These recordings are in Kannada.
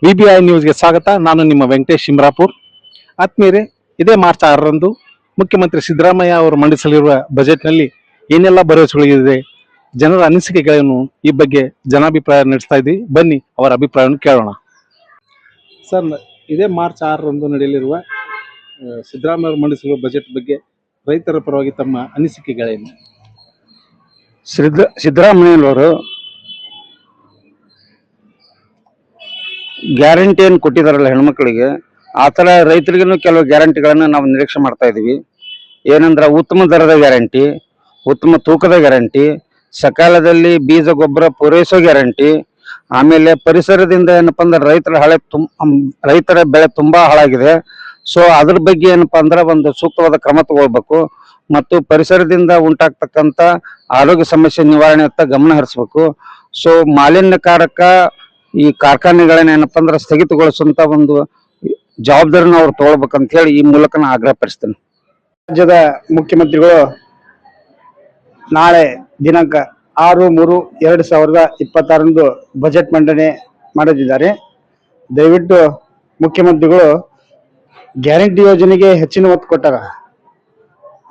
ವಿಬಿಐ ನ್ಯೂಸ್ಗೆ ಸ್ವಾಗತ. ನಾನು ನಿಮ್ಮ ವೆಂಕಟೇಶ್ ಶಿಮ್ರಾಪುರ್. ಆತ್ಮೀಯರೇ, ಇದೇ ಮಾರ್ಚ್ 6ರಂದು ಮುಖ್ಯಮಂತ್ರಿ ಸಿದ್ದರಾಮಯ್ಯ ಅವರು ಮಂಡಿಸಲಿರುವ ಬಜೆಟ್ನಲ್ಲಿ ಏನೆಲ್ಲ ಭರವಸೆಗಳಿದೆ, ಜನರ ಅನಿಸಿಕೆಗಳನ್ನು ಈ ಬಗ್ಗೆ ಜನಾಭಿಪ್ರಾಯ ನಡೆಸ್ತಾ ಇದ್ದೀವಿ. ಬನ್ನಿ ಅವರ ಅಭಿಪ್ರಾಯವನ್ನು ಕೇಳೋಣ. ಸರ್, ಇದೇ ಮಾರ್ಚ್ 6ರಂದು ನಡೆಯಲಿರುವ ಸಿದ್ದರಾಮಯ್ಯ ಅವರು ಮಂಡಿಸಿರುವ ಬಜೆಟ್ ಬಗ್ಗೆ ರೈತರ ಪರವಾಗಿ ತಮ್ಮ ಅನಿಸಿಕೆಗಳೇನು? ಸಿದ್ದರಾಮಯ್ಯನವರು ಗ್ಯಾರಂಟಿ ಏನು ಕೊಟ್ಟಿದಾರಲ್ಲ ಹೆಣ್ಮಕ್ಳಿಗೆ, ಆ ಥರ ರೈತರಿಗೂ ಕೆಲವು ಗ್ಯಾರಂಟಿಗಳನ್ನು ನಾವು ನಿರೀಕ್ಷೆ ಮಾಡ್ತಾ ಇದೀವಿ. ಏನಂದ್ರೆ ಉತ್ತಮ ದರದ ಗ್ಯಾರಂಟಿ, ಉತ್ತಮ ತೂಕದ ಗ್ಯಾರಂಟಿ, ಸಕಾಲದಲ್ಲಿ ಬೀಜ ಗೊಬ್ಬರ ಪೂರೈಸೋ ಗ್ಯಾರಂಟಿ, ಆಮೇಲೆ ಪರಿಸರದಿಂದ ಏನಪ್ಪಾ ಅಂದ್ರೆ ರೈತರ ಬೆಳೆ ತುಂಬಾ ಹಾಳಾಗಿದೆ. ಸೊ ಅದ್ರ ಬಗ್ಗೆ ಏನಪ್ಪಾ ಅಂದ್ರೆ ಒಂದು ಸೂಕ್ತವಾದ ಕ್ರಮ ತಗೊಳ್ಬೇಕು ಮತ್ತು ಪರಿಸರದಿಂದ ಉಂಟಾಗ್ತಕ್ಕಂಥ ಆರೋಗ್ಯ ಸಮಸ್ಯೆ ನಿವಾರಣೆಯತ್ತ ಗಮನ ಹರಿಸ್ಬೇಕು. ಸೊ ಮಾಲಿನ್ಯಕಾರಕ ಈ ಕಾರ್ಖಾನೆಗಳನ್ನ ಏನಪ್ಪಾ ಅಂದ್ರೆ ಸ್ಥಗಿತಗೊಳಿಸುವಂತ ಒಂದು ಜವಾಬ್ದಾರಿನ ಅವ್ರು ತಗೊಳ್ಬೇಕಂತ ಹೇಳಿ ಈ ಮೂಲಕ ನಾನು ಆಗ್ರಹ ಪಡಿಸ್ತೇನೆ. ರಾಜ್ಯದ ಮುಖ್ಯಮಂತ್ರಿಗಳು ನಾಳೆ ದಿನಾಂಕ 6/3/2026 ಬಜೆಟ್ ಮಂಡನೆ ಮಾಡಲಿದ್ದಾರೆ. ದಯವಿಟ್ಟು ಮುಖ್ಯಮಂತ್ರಿಗಳು ಗ್ಯಾರಂಟಿ ಯೋಜನೆಗೆ ಹೆಚ್ಚಿನ ಒತ್ತು ಕೊಟ್ಟಾರ.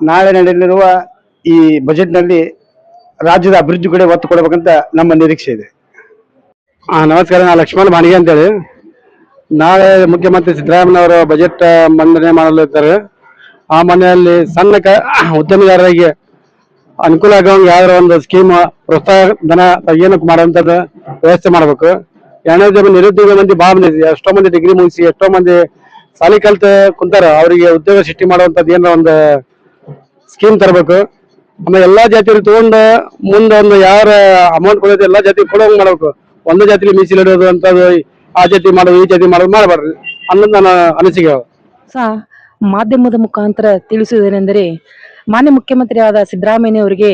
ನಾಳೆ ನಡೆಯಲಿರುವ ಈ ಬಜೆಟ್ನಲ್ಲಿ ರಾಜ್ಯದ ಅಭಿವೃದ್ಧಿ ಕಡೆ ಒತ್ತು ಕೊಡಬೇಕಂತ ನಮ್ಮ ನಿರೀಕ್ಷೆ ಇದೆ. ನಮಸ್ಕಾರ, ನಾನು ಲಕ್ಷ್ಮಣ್ ಬಾಣಿಗೆ ಅಂತೇಳಿ. ನಾಳೆ ಮುಖ್ಯಮಂತ್ರಿ ಸಿದ್ದರಾಮಯ್ಯನವರು ಬಜೆಟ್ ಮಂಡನೆ ಮಾಡಲಿದ್ದಾರೆ. ಆ ಮನೆಯಲ್ಲಿ ಸಣ್ಣ ಉದ್ಯಮಿದಾರರಿಗೆ ಅನುಕೂಲ ಆಗುವಂಗೆ ಯಾವ್ದಾರ ಒಂದು ಸ್ಕೀಮ್ ಪ್ರೋತ್ಸಾಹ ಧನ ಏನಕ್ಕೆ ಮಾಡುವಂಥದ್ದು ವ್ಯವಸ್ಥೆ ಮಾಡಬೇಕು. ಎರಡನೇದು ನಿರುದ್ಯೋಗ ಮಂದಿ ಭಾಳ ಮಂದಿ, ಎಷ್ಟೋ ಮಂದಿ ಡಿಗ್ರಿ ಮುಗಿಸಿ ಎಷ್ಟೋ ಮಂದಿ ಸಾಲಿ ಕಲ್ತು ಕುಂತಾರ, ಅವರಿಗೆ ಉದ್ಯೋಗ ಸೃಷ್ಟಿ ಮಾಡುವಂಥದ್ದು ಏನೋ ಒಂದು ಸ್ಕೀಮ್ ತರಬೇಕು. ಆಮೇಲೆ ಎಲ್ಲಾ ಜಾತಿಯವ್ರಿಗೆ ತಗೊಂಡು ಮುಂದೆ ಒಂದು ಯಾರ ಅಮೌಂಟ್ ಕೊಡೋದು ಎಲ್ಲಾ ಜಾತಿ ಕೊಡೋಂಗ್ ಮಾಡ್ಬೇಕು. ಒಂದು ಜಾತಿಲಿ ಮೀಸಲಿಡೋದು ಅಂತದ್ದು ಆ ಜಾತಿ ಮಾಡೋದು ಈ ಜಾತಿ ಮಾಡೋದು ಮಾಡಬಾರ್ದು ಅನ್ನೋದು ನನ್ನ ಅನಿಸಿಕೆ. ಮಾಧ್ಯಮದ ಮುಖಾಂತರ ತಿಳಿಸುವುದೇನೆಂದರೆ, ಮಾನ್ಯ ಮುಖ್ಯಮಂತ್ರಿ ಆದ ಸಿದ್ದರಾಮಯ್ಯ ಅವರಿಗೆ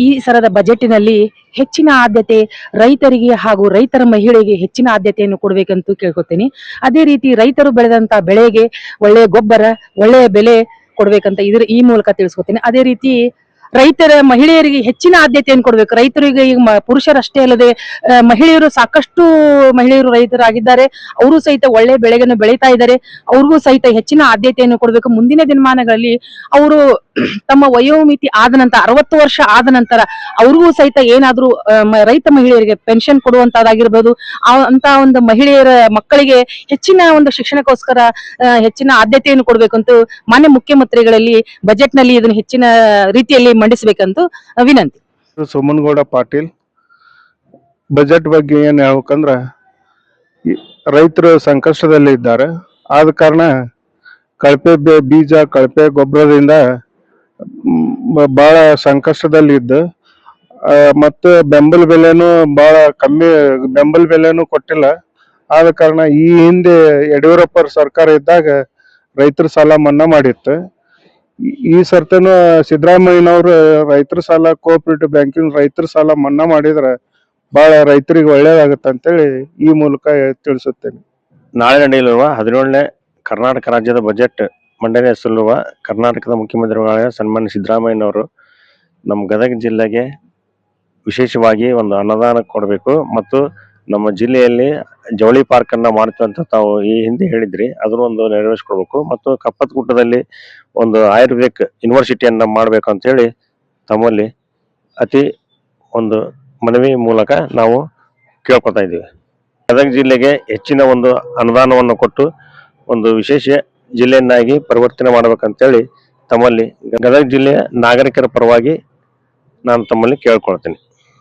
ಈ ಸರದ ಬಜೆಟಿನಲ್ಲಿ ಹೆಚ್ಚಿನ ಆದ್ಯತೆ ರೈತರಿಗೆ ಹಾಗೂ ರೈತರ ಮಹಿಳೆಗೆ ಹೆಚ್ಚಿನ ಆದ್ಯತೆಯನ್ನು ಕೊಡಬೇಕಂತ ಕೇಳ್ಕೊತೀನಿ. ಅದೇ ರೀತಿ ರೈತರು ಬೆಳೆದಂತ ಬೆಳೆಗೆ ಒಳ್ಳೆಯ ಗೊಬ್ಬರ, ಒಳ್ಳೆಯ ಬೆಲೆ ಕೊಡ್ಬೇಕಂತ ಈ ಮೂಲಕ ತಿಳಿಸ್ಕೊತೀನಿ. ಅದೇ ರೀತಿ ರೈತರ ಮಹಿಳೆಯರಿಗೆ ಹೆಚ್ಚಿನ ಆದ್ಯತೆಯನ್ನು ಕೊಡ್ಬೇಕು. ರೈತರಿಗೆ ಈಗ ಪುರುಷರಷ್ಟೇ ಅಲ್ಲದೆ ಮಹಿಳೆಯರು ಸಾಕಷ್ಟು ಮಹಿಳೆಯರು ರೈತರಾಗಿದ್ದಾರೆ. ಅವರು ಸಹಿತ ಒಳ್ಳೆ ಬೆಳೆಗಳನ್ನು ಬೆಳೀತಾ ಇದ್ದಾರೆ. ಅವ್ರಿಗೂ ಸಹಿತ ಹೆಚ್ಚಿನ ಆದ್ಯತೆಯನ್ನು ಕೊಡ್ಬೇಕು. ಮುಂದಿನ ದಿನಮಾನಗಳಲ್ಲಿ ಅವರು ತಮ್ಮ ವಯೋಮಿತಿ ಆದ ನಂತರ 60 ವರ್ಷ ಆದ ನಂತರ ಅವ್ರಿಗೂ ಸಹಿತ ಏನಾದ್ರೂ ರೈತ ಮಹಿಳೆಯರಿಗೆ ಪೆನ್ಷನ್ ಕೊಡುವಂತದ್ದಾಗಿರ್ಬೋದು, ಅಂತ ಒಂದು ಮಹಿಳೆಯರ ಮಕ್ಕಳಿಗೆ ಹೆಚ್ಚಿನ ಒಂದು ಶಿಕ್ಷಣಕ್ಕೋಸ್ಕರ ಹೆಚ್ಚಿನ ಆದ್ಯತೆಯನ್ನು ಕೊಡ್ಬೇಕಂತ ಮಾನ್ಯ ಮುಖ್ಯಮಂತ್ರಿಗಳಲ್ಲಿ ಬಜೆಟ್ ನಲ್ಲಿ ಇದನ್ನು ಹೆಚ್ಚಿನ ರೀತಿಯಲ್ಲಿ ಮಂಡಿಸಬೇಕಂತ ವಿನಂತಿ. ಸೋಮನಗೌಡ ಪಾಟೀಲ್. ಬಜೆಟ್ ಬಗ್ಗೆ ಏನ್ ಹೇಳ್ಬೇಕಂದ್ರ, ರೈತರು ಸಂಕಷ್ಟದಲ್ಲಿ ಇದ್ದಾರೆ. ಆದ ಕಾರಣ ಕಳಪೆ ಬೀಜ, ಕಳಪೆ ಗೊಬ್ಬರದಿಂದ ಬಹಳ ಸಂಕಷ್ಟದಲ್ಲಿ ಇದ್ದು, ಮತ್ತು ಬೆಂಬಲ ಬೆಲೆನು ಬಹಳ ಕಮ್ಮಿ, ಬೆಂಬಲ ಬೆಲೆನು ಕೊಟ್ಟಿಲ್ಲ. ಆದ ಕಾರಣ ಈ ಹಿಂದೆ ಯಡಿಯೂರಪ್ಪ ಸರ್ಕಾರ ಇದ್ದಾಗ ರೈತರ ಸಾಲ ಮನ್ನಾ ಮಾಡಿತ್ತು. ಈ ಸರ್ತಿನೂ ಸಿದ್ದರಾಮಯ್ಯನವರು ರೈತರ ಸಾಲ, ಕೋಆಪರೇಟಿವ್ ಬ್ಯಾಂಕಿಂಗ್ ರೈತರ ಸಾಲ ಮನ್ನಾ ಮಾಡಿದ್ರೆ ಬಹಳ ರೈತರಿಗೆ ಒಳ್ಳೇದಾಗತ್ತೆ ಅಂತೇಳಿ ಈ ಮೂಲಕ ತಿಳಿಸುತ್ತೇನೆ. ನಾಳೆ ನಡೆಯಲಿರುವ 17ನೇ ಕರ್ನಾಟಕ ರಾಜ್ಯದ ಬಜೆಟ್ ಮಂಡನೆ ಸಲ್ಲುವ ಕರ್ನಾಟಕದ ಮುಖ್ಯಮಂತ್ರಿಗಳಾದ ಸನ್ಮಾನ್ಯ ಸಿದ್ದರಾಮಯ್ಯನವರು ನಮ್ಮ ಗದಗ ಜಿಲ್ಲೆಗೆ ವಿಶೇಷವಾಗಿ ಒಂದು ಅನುದಾನ ಕೊಡಬೇಕು ಮತ್ತು ನಮ್ಮ ಜಿಲ್ಲೆಯಲ್ಲಿ ಜವಳಿ ಪಾರ್ಕ್ ಅನ್ನ ಮಾಡ್ತೀವಿ ಅಂತ ತಾವು ಈ ಹಿಂದೆ ಹೇಳಿದ್ರಿ, ಅದನ್ನು ಒಂದು ನೆರವೇರಿಸ್ಕೊಡ್ಬೇಕು ಮತ್ತು ಕಪ್ಪತ್ಗುಡ್ಡದಲ್ಲಿ ಒಂದು ಆಯುರ್ವೇದಿಕ್ ಯೂನಿವರ್ಸಿಟಿಯನ್ನ ಮಾಡ್ಬೇಕು ಅಂತ ಹೇಳಿ ತಮ್ಮಲ್ಲಿ ಅತಿ ಒಂದು ಮನವಿ ಮೂಲಕ ನಾವು ಕೇಳ್ಕೊತಾ ಇದ್ದೀವಿ. ಗದಗ ಜಿಲ್ಲೆಗೆ ಹೆಚ್ಚಿನ ಒಂದು ಅನುದಾನವನ್ನು ಕೊಟ್ಟು ಒಂದು ವಿಶೇಷ ಜಿಲ್ಲೆಯನ್ನಾಗಿ ಪರಿವರ್ತನೆ ಮಾಡ್ಬೇಕಂತೇಳಿ ತಮ್ಮಲ್ಲಿ ಗದಗ ಜಿಲ್ಲೆಯ ನಾಗರಿಕರ ಪರವಾಗಿ ನಾನು ತಮ್ಮಲ್ಲಿ ಕೇಳ್ಕೊಳ್ತೇನೆ.